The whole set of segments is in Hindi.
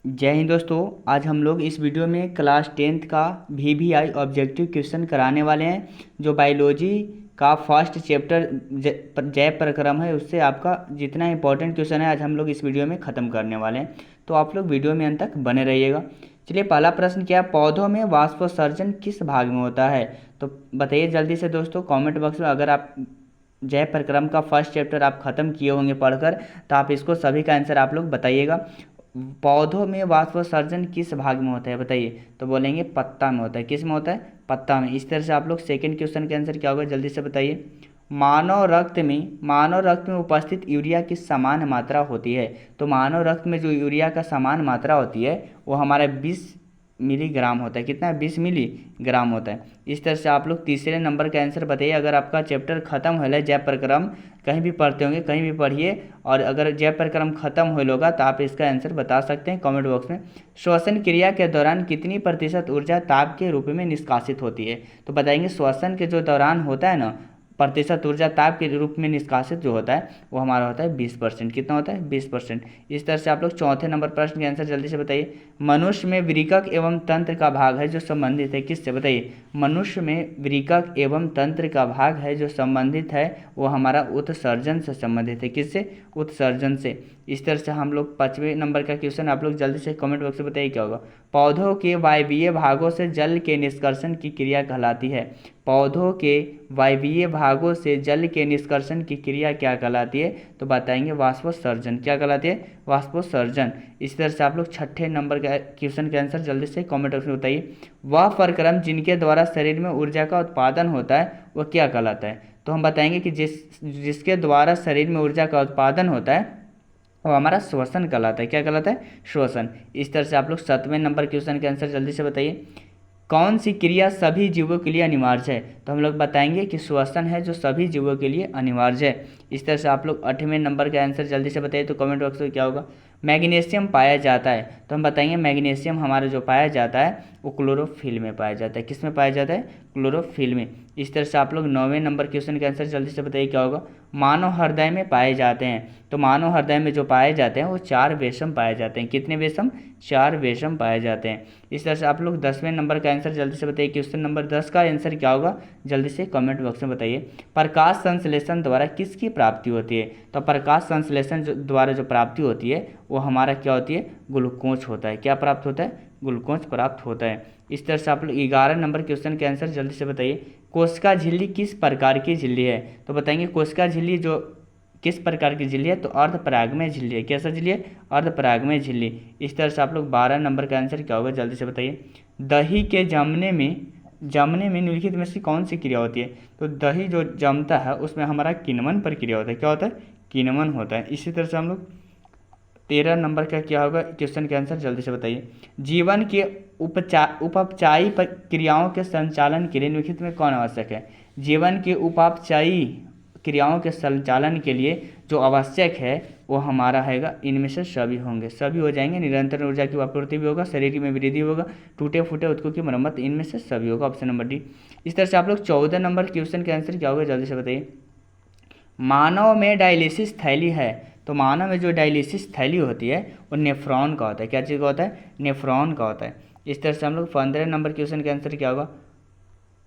जय हिंद दोस्तों। आज हम लोग इस वीडियो में क्लास 10th का VVI ऑब्जेक्टिव क्वेश्चन कराने वाले हैं। जो बायोलॉजी का फर्स्ट चैप्टर जय प्रक्रम है, उससे आपका जितना इंपॉर्टेंट क्वेश्चन है आज हम लोग इस वीडियो में ख़त्म करने वाले हैं। तो आप लोग वीडियो में अंत तक बने रहिएगा। चलिए, पहला प्रश्न क्या है, पौधों में वाष्पोत्सर्जन किस भाग में होता है? तो बताइए जल्दी से दोस्तों कॉमेंट बॉक्स में। अगर आप जय प्रक्रम का फर्स्ट चैप्टर आप ख़त्म किए होंगे पढ़कर, तो आप इसको सभी का आंसर आप लोग बताइएगा। पौधों में वाष्पोत्सर्जन किस भाग में होता है बताइए? तो बोलेंगे पत्ता में होता है। किस में होता है? पत्ता में। इस तरह से आप लोग सेकंड क्वेश्चन के आंसर क्या होगा जल्दी से बताइए। मानव रक्त में उपस्थित यूरिया की समान मात्रा होती है। तो मानव रक्त में जो यूरिया का समान मात्रा होती है वो हमारा 20 मिलीग्राम होता है। कितना है? 20 मिलीग्राम होता है। इस तरह से आप लोग तीसरे नंबर का आंसर बताइए। अगर आपका चैप्टर खत्म हो जय प्रक्रम कहीं भी पढ़ते होंगे कहीं भी पढ़िए, और अगर जय प्रक्रम खत्म हो होगा तो आप इसका आंसर बता सकते हैं कमेंट बॉक्स में। श्वसन क्रिया के दौरान कितनी प्रतिशत ऊर्जा ताप के रूप में निष्कासित होती है? तो बताएंगे श्वसन के जो दौरान होता है ना, प्रतिशत ऊर्जा ताप के रूप में निष्कासित जो होता है वो हमारा होता है 20%। कितना होता है? 20%। इस तरह से आप लोग चौथे नंबर प्रश्न के आंसर जल्दी से बताइए। मनुष्य में वृक्क एवं तंत्र का भाग है जो संबंधित है किससे? बताइए। मनुष्य में वृक्क एवं तंत्र का भाग है जो संबंधित है वो हमारा उत्सर्जन से संबंधित है। किससे? उत्सर्जन से। इस तरह से हम लोग पाँचवें नंबर का क्वेश्चन आप लोग जल्दी से कमेंट बॉक्स में बताइए क्या होगा। पौधों के वायवीय भागों से जल के निष्कर्षण की क्रिया कहलाती है। पौधों के वायवीय भागों से जल के निष्कर्षण की क्रिया क्या कहलाती है? तो बताएंगे वाष्पोत्सर्जन। क्या कहलाती है? वाष्पोत्सर्जन। इस तरह से आप लोग छठे नंबर का क्वेश्चन के आंसर जल्दी से कमेंट बॉक्स में बताइए। वह प्रक्रम जिनके द्वारा शरीर में ऊर्जा का उत्पादन होता है वह क्या कहलाता है? तो हम बताएंगे कि जिसके द्वारा शरीर में ऊर्जा का उत्पादन होता है वो हमारा श्वसन कहलाता है। क्या कहलाता है? श्वसन। इस तरह से आप लोग 7वें नंबर क्वेश्चन के आंसर जल्दी से बताइए। कौन सी क्रिया सभी जीवों के लिए अनिवार्य है? तो हम लोग बताएंगे कि श्वसन है जो सभी जीवों के लिए अनिवार्य है। इस तरह से आप लोग 8वें नंबर का आंसर जल्दी से बताइए तो कमेंट बॉक्स में क्या होगा। मैग्नीशियम पाया जाता है। तो हम बताएंगे मैग्नीशियम हमारा जो पाया जाता है वो क्लोरोफिल में पाया जाता है। किस में पाया जाता है? क्लोरोफिल में। इस तरह से आप लोग 9वें नंबर क्वेश्चन का आंसर जल्दी से बताइए क्या होगा। मानव हृदय में पाए जाते हैं। तो मानव हृदय में जो पाए जाते हैं वो 4 वेशम पाए जाते हैं। कितने वेशम? 4 वेशम पाए जाते हैं। इस तरह से आप लोग 10वें नंबर का आंसर जल्दी से बताइए। क्वेश्चन नंबर 10 का आंसर क्या होगा जल्दी से कमेंट बॉक्स में बताइए। प्रकाश संश्लेषण द्वारा किसकी प्राप्ति होती है? तो प्रकाश संश्लेषण द्वारा जो प्राप्ति होती है वो हमारा क्या होती है? ग्लूकोज होता है। क्या प्राप्त होता है? ग्लूकोज प्राप्त होता है। इस तरह से आप लोग 11 नंबर क्वेश्चन के आंसर जल्दी से बताइए। कोशिका झिल्ली किस प्रकार की झिल्ली है? तो बताएंगे कोशिका झिल्ली जो किस प्रकार की झिल्ली है? तो अर्धपरागमय झिल्ली है। कैसा झिल्ली है? अर्धपरागमय झिल्ली। इस तरह से आप लोग 12 नंबर का आंसर क्या होगा जल्दी से बताइए। दही के जमने में निम्नलिखित में से कौन सी क्रिया होती है? तो दही जो जमता है उसमें हमारा किण्वन प्रक्रिया होता है। क्या होता है? किण्वन होता है। इसी तरह से हम लोग 13 नंबर का क्या होगा क्वेश्चन के आंसर जल्दी से बताइए। जीवन के उपचायी क्रियाओं के संचालन के लिए निम्नलिखित में कौन आवश्यक है? जीवन के उपापचयी क्रियाओं के संचालन के लिए जो आवश्यक है वो हमारा हैगा इनमें से सभी होंगे। सभी हो जाएंगे। निरंतर ऊर्जा की आपूर्ति भी होगा, शरीर में वृद्धि होगा, टूटे फूटे उत्तकों की मरम्मत, इनमें से सभी होगा। Option number D. इस तरह से आप लोग 14 नंबर क्वेश्चन के आंसर क्या होगा जल्दी से बताइए। मानव में डायलिसिस थैली है। तो मानव में जो डायलिसिस थैली होती है वो नेफ्रॉन का होता है। क्या चीज़ का होता है? नेफ्रॉन का होता है। इस तरह से हम लोग 15 नंबर क्वेश्चन के आंसर क्या होगा।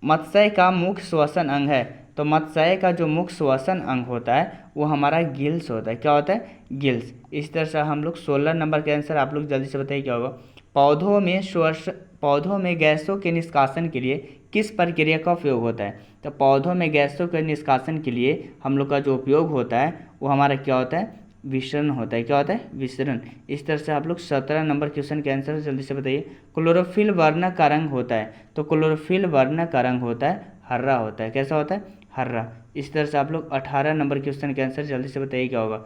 मत्स्य का मुख्य श्वसन अंग है। तो मत्स्य का जो मुख्य श्वसन अंग होता है वो हमारा गिल्स होता है। क्या होता है? गिल्स। इस तरह से हम लोग 16 नंबर के आंसर आप लोग जल्दी से बताइए क्या होगा। पौधों में गैसों के निष्कासन के लिए किस प्रक्रिया का उपयोग होता है? तो पौधों में गैसों के निष्कासन के लिए हम लोग का जो उपयोग होता है वो हमारा क्या होता है? विसरण होता है। क्या होता है? विसरण। इस तरह से आप लोग 17 नंबर क्वेश्चन के आंसर जल्दी से बताइए। क्लोरोफिल वर्ण का रंग होता है। तो क्लोरोफिल वर्ण का रंग होता है हरा होता है। कैसा होता है? हरा। इस तरह से आप लोग 18 नंबर क्वेश्चन के आंसर जल्दी से बताइए क्या होगा।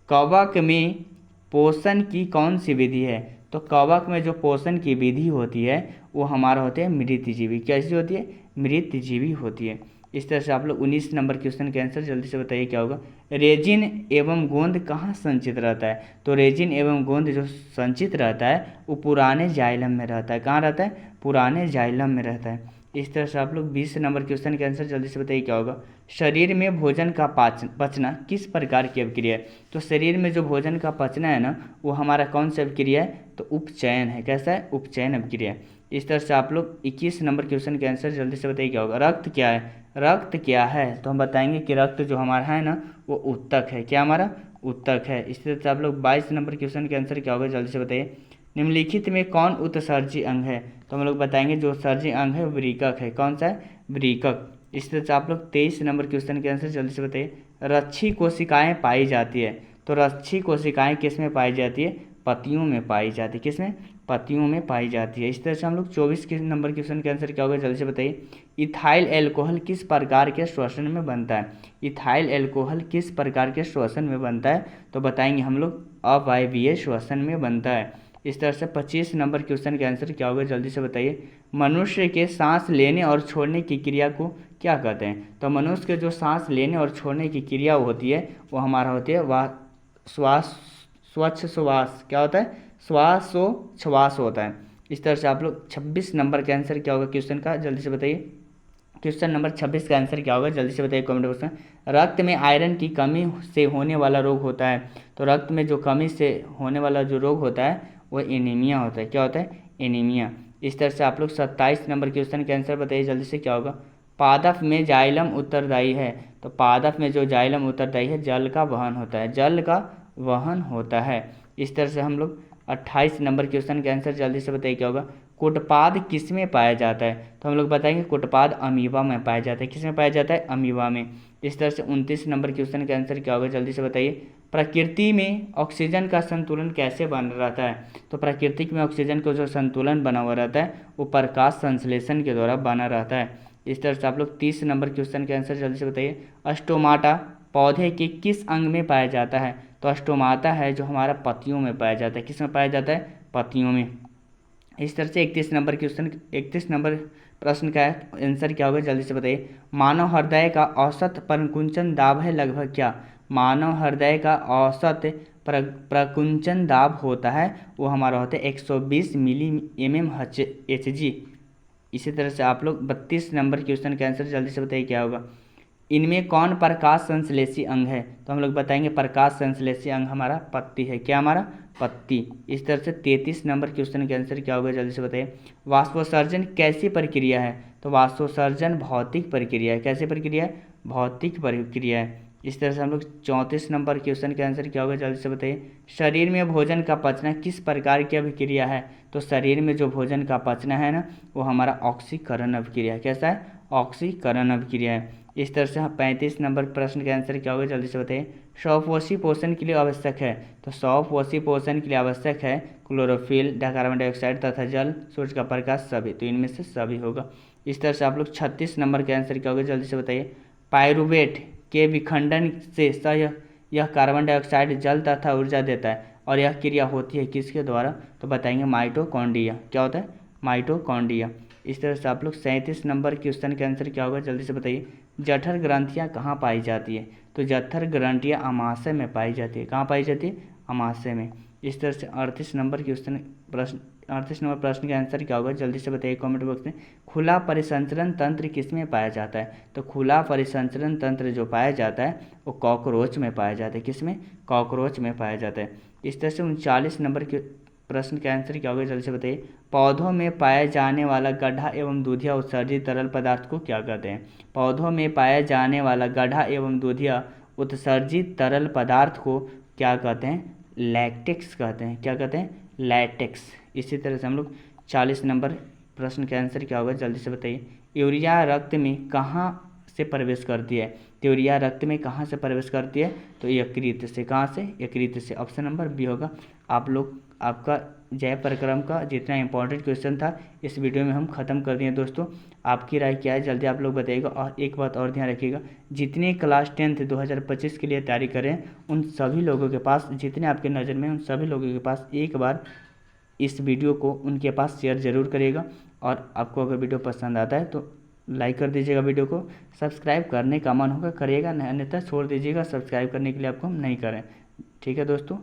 कवक में पोषण की कौन सी विधि है? तो कवक में जो पोषण की विधि होती है वो हमारा होते हैं मृतजीवी। कैसी होती है? मृतजीवी होती है। इस तरह से आप लोग 19 नंबर क्वेश्चन के आंसर जल्दी से बताइए क्या होगा। रेजिन एवं गोंद कहाँ संचित रहता है? तो रेजिन एवं गोंद जो संचित रहता है वो पुराने जाइलम में रहता है। कहाँ रहता है? पुराने जाइलम में रहता है। इस तरह से आप लोग 20 नंबर क्वेश्चन के आंसर जल्दी से बताइए क्या होगा। शरीर में भोजन का पचना किस प्रकार की अभिक्रिया है। तो शरीर में जो भोजन का पचना है ना, वो हमारा कौन सी अभिक्रिया है, तो उपचयन है। कैसा है, उपचयन अभिक्रिया। इस तरह से आप लोग 21 नंबर क्वेश्चन के आंसर जल्दी से बताइए क्या होगा। रक्त क्या है, रक्त क्या है, तो हम बताएंगे कि रक्त जो हमारा है ना, वो उत्तक है। क्या हमारा, उत्तक है। इस तरह से आप लोग 22 नंबर क्वेश्चन के आंसर क्या होगा जल्दी से बताइए। निम्नलिखित में कौन उत्सर्जी अंग है, तो हम लोग बताएंगे जो उत्सर्जी अंग है वृकक है। कौन सा है, वृकक। इस तरह से आप लोग 23 नंबर क्वेश्चन के आंसर जल्दी से बताइए। रक्षी कोशिकाएं पाई जाती है, तो रक्षी कोशिकाएं किस में पाई जाती है, पत्तियों में पाई जाती है। किस में, पत्तियों में पाई जाती है। इस तरह से हम लोग 24 के नंबर क्वेश्चन के आंसर क्या होगा जल्दी से बताइए। इथाइल एल्कोहल किस प्रकार के श्वसन में बनता है। इथाइल एल्कोहल किस प्रकार के श्वसन में बनता है, तो बताएंगे हम लोग अवायवीय श्वसन में बनता है। इस तरह से 25 नंबर क्वेश्चन के आंसर क्या होगा जल्दी से बताइए। मनुष्य के सांस लेने और छोड़ने की क्रिया को क्या कहते हैं। तो मनुष्य के जो सांस लेने और छोड़ने की क्रिया होती है, वो हमारा होती है वह श्वास, स्वच्छ श्वास। क्या होता है, श्वासोच्छ्वास होता है। इस तरह से आप लोग 26 नंबर का आंसर क्या होगा क्वेश्चन का जल्दी से बताइए। क्वेश्चन नंबर 26 का आंसर क्या होगा जल्दी से बताइए कमेंट बॉक्स में। रक्त में आयरन की कमी से होने वाला रोग होता है, तो रक्त में जो कमी से होने वाला जो रोग होता है वो एनीमिया होता है। क्या होता है, एनीमिया। इस तरह से आप लोग 27 नंबर क्वेश्चन के आंसर बताइए जल्दी से क्या होगा। पादप में जाइलम उत्तरदायी है, तो पादप में जो जाइलम उत्तरदायी है जल का वहन होता है, जल का वहन होता है। इस तरह से हम लोग 28 नंबर क्वेश्चन के आंसर जल्दी से बताइए क्या होगा। कुटपाद किस में पाया जाता है, तो हम लोग बताएंगे कुटपाद अमीबा में पाया जाता है। किस में पाया जाता है, अमीबा में। इस तरह से 29 नंबर क्वेश्चन का आंसर क्या होगा जल्दी से बताइए। प्रकृति में ऑक्सीजन का संतुलन कैसे बना रहता है, तो प्राकृतिक में ऑक्सीजन का जो संतुलन बना हुआ रहता है वो प्रकाश संश्लेषण के द्वारा बना रहता है। इस तरह से आप लोग 30 नंबर क्वेश्चन के आंसर जल्दी से बताइए। स्टोमाटा पौधे के किस अंग में पाया जाता है, तो स्टोमाटा है जो हमारा पत्तियों में पाया जाता है। किस में पाया जाता है, पत्तियों में। इस तरह से 31 नंबर क्वेश्चन, 31 नंबर प्रश्न का आंसर क्या होगा जल्दी से बताइए। मानव हृदय का औसत प्रकुंचन दाब है लगभग क्या। मानव हृदय का औसत प्रकुंचन दाब होता है वो हमारा होता है 120 मिली mmHg। इसी तरह से आप लोग 32 नंबर क्वेश्चन का आंसर जल्दी से बताइए क्या होगा। इनमें कौन प्रकाश संश्लेषी अंग है, तो हम लोग बताएंगे प्रकाश संश्लेषी अंग हमारा पत्ती है। क्या हमारा, पत्ती। इस तरह से 33 नंबर क्वेश्चन के आंसर क्या होगा जल्दी से बताइए। वाष्पोत्सर्जन कैसी प्रक्रिया है, तो वाष्पोत्सर्जन भौतिक प्रक्रिया है। कैसी प्रक्रिया है, भौतिक प्रक्रिया है। इस तरह से हम लोग 34 नंबर क्वेश्चन के आंसर क्या होगा जल्दी से बताइए। शरीर में भोजन का पचना किस प्रकार की अभिक्रिया है, तो शरीर में जो भोजन का पचना है ना, वो हमारा ऑक्सीकरण अभिक्रिया है। कैसा है, ऑक्सीकरण अभिक्रिया है। इस तरह से 35 नंबर प्रश्न का आंसर क्या होगा जल्दी से बताइए। स्वपोषी पोषण के लिए आवश्यक है, तो स्वपोषी पोषण के लिए आवश्यक है क्लोरोफिल, कार्बन डाइऑक्साइड तथा जल, सूर्य का प्रकाश, सभी। तो इनमें से सभी होगा। इस तरह से आप लोग 36 नंबर का आंसर क्या होगा जल्दी से बताइए। पायरुवेट के विखंडन से यह कार्बन डाइऑक्साइड, जल तथा ऊर्जा देता है, और यह क्रिया होती है किसके द्वारा, तो बताएंगे माइटोकॉन्ड्रिया। क्या होता है, माइटोकॉन्ड्रिया। इस तरह से आप लोग 37 नंबर क्वेश्चन का आंसर क्या होगा जल्दी से बताइए। जठर ग्रंथियाँ कहाँ पाई जाती है, तो जठर ग्रंथियाँ अमाशय में पाई जाती है। कहाँ पाई जाती है, अमाशय में। इस तरह से 38 नंबर क्वेश्चन प्रश्न, 38 नंबर प्रश्न का आंसर क्या होगा जल्दी से बताइए कमेंट बॉक्स में। खुला परिसंचरण तंत्र किस में पाया जाता है, तो खुला परिसंचरण तंत्र जो पाया जाता है वो कॉकरोच में पाया जाता है। किस में, कॉकरोच में पाया जाता है। इस तरह से 39 नंबर के प्रश्न का आंसर क्या होगा जल्दी से बताइए। पौधों में पाया जाने वाला गाढ़ा एवं दूधिया उत्सर्जित तरल पदार्थ को क्या कहते हैं। पौधों में पाया जाने वाला गाढ़ा एवं दूधिया उत्सर्जित तरल पदार्थ को क्या कहते हैं, लैटेक्स कहते हैं। क्या कहते हैं, लैटेक्स। इसी तरह से हम लोग 40 नंबर प्रश्न का आंसर क्या होगा जल्दी से बताइए। यूरिया रक्त में कहाँ से प्रवेश करती है, तो यूरिया रक्त में कहाँ से प्रवेश करती है, तो यकृत से। कहाँ से, यकृत से। ऑप्शन नंबर बी होगा। आप लोग, आपका जय प्रक्रम का जितना इंपॉर्टेंट क्वेश्चन था इस वीडियो में हम ख़त्म कर दिए दोस्तों। आपकी राय क्या है जल्दी आप लोग बताइएगा। और एक बात और ध्यान रखिएगा, जितने क्लास 10th 2025 के लिए तैयारी करें उन सभी लोगों के पास, जितने आपके नज़र में उन सभी लोगों के पास एक बार इस वीडियो को उनके पास शेयर ज़रूर करिएगा। और आपको अगर वीडियो पसंद आता है तो लाइक कर दीजिएगा, वीडियो को सब्सक्राइब करने का मन होगा करिएगा, अन्यथा छोड़ दीजिएगा। सब्सक्राइब करने के लिए आपको हम नहीं करें। ठीक है दोस्तों।